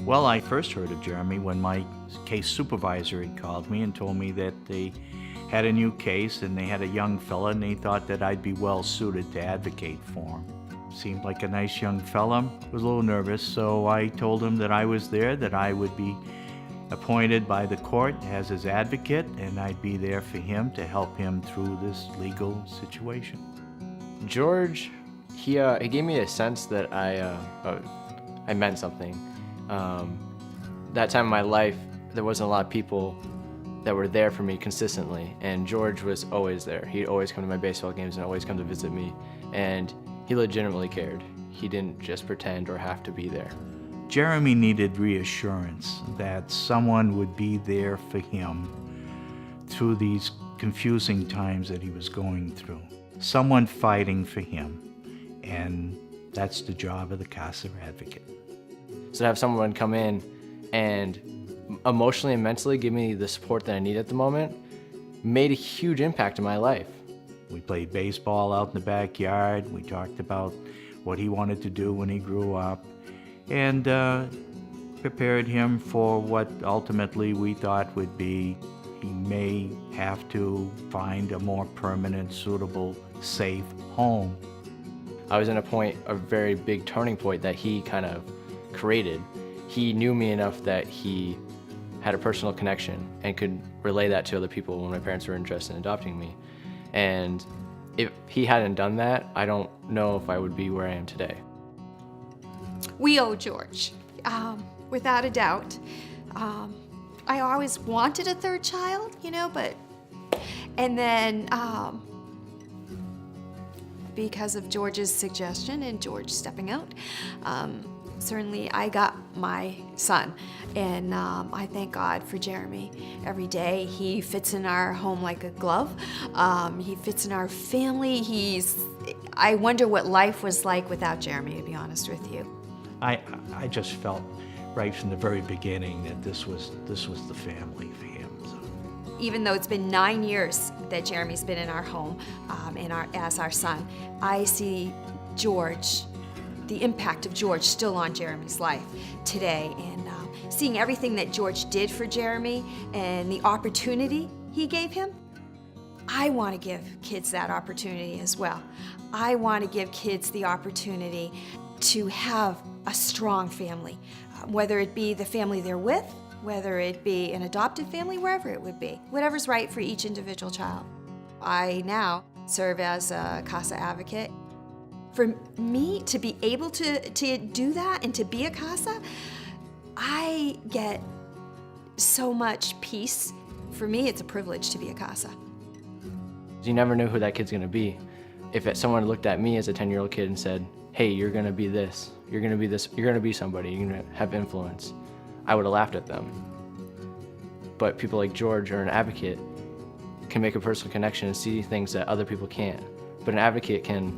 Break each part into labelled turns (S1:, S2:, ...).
S1: Well, I first heard of Jeremy when my case supervisor had called me and told me that they had a new case and they had a young fella and they thought that I'd be well suited to advocate for him. Seemed like a nice young fella. Was a little nervous, so I told him that I was there, that I would be appointed by the court as his advocate, and I'd be there for him to help him through this legal situation.
S2: George, he gave me a sense that I meant something. That time in my life, there wasn't a lot of people that were there for me consistently, and George was always there. He'd always come to my baseball games and always come to visit me, and he legitimately cared. He didn't just pretend or have to be there.
S1: Jeremy needed reassurance that someone would be there for him through these confusing times that he was going through. Someone fighting for him, and that's the job of the CASA advocate.
S2: So to have someone come in and emotionally and mentally give me the support that I need at the moment made a huge impact in my life.
S1: We played baseball out in the backyard. We talked about what he wanted to do when he grew up, and prepared him for what ultimately we thought would be he may have to find a more permanent, suitable, safe home.
S2: I was in a very big turning point that he kind of created. He knew me enough that he had a personal connection and could relay that to other people when my parents were interested in adopting me. And if he hadn't done that, I don't know if I would be where I am today.
S3: We owe George, without a doubt. I always wanted a third child, and then because of George's suggestion and George stepping out, certainly I got my son, and I thank God for Jeremy. Every day he fits in our home like a glove. He fits in our family. I wonder what life was like without Jeremy, to be honest with you.
S1: I just felt right from the very beginning that this was the family for him. So.
S3: Even though it's been 9 years that Jeremy's been in our home as our son, I see George, the impact of George still on Jeremy's life today, and seeing everything that George did for Jeremy and the opportunity he gave him. I want to give kids that opportunity as well. I want to give kids the opportunity to have a strong family, whether it be the family they're with, whether it be an adopted family, wherever it would be, whatever's right for each individual child. I now serve as a CASA advocate. For me to be able to do that and to be a CASA, I get so much peace. For me, it's a privilege to be a CASA.
S2: You never know who that kid's gonna be. If someone looked at me as a 10-year-old kid and said, hey, you're gonna be this, you're gonna be this, you're gonna be somebody, you're gonna have influence, I would have laughed at them. But people like George or an advocate can make a personal connection and see things that other people can't. But an advocate can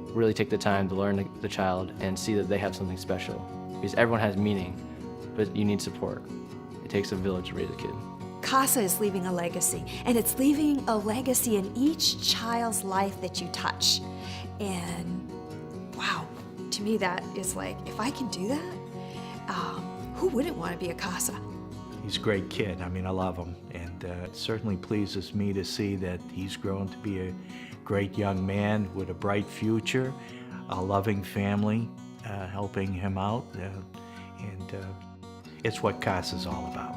S2: really take the time to learn the child and see that they have something special. Because everyone has meaning, but you need support. It takes a village to raise a kid.
S3: CASA is leaving a legacy, and it's leaving a legacy in each child's life that you touch. And wow, to me that is like, if I can do that, who wouldn't want to be a CASA?
S1: He's a great kid. I mean, I love him, and it certainly pleases me to see that he's grown to be a great young man with a bright future, a loving family helping him out, and it's what CASA is all about.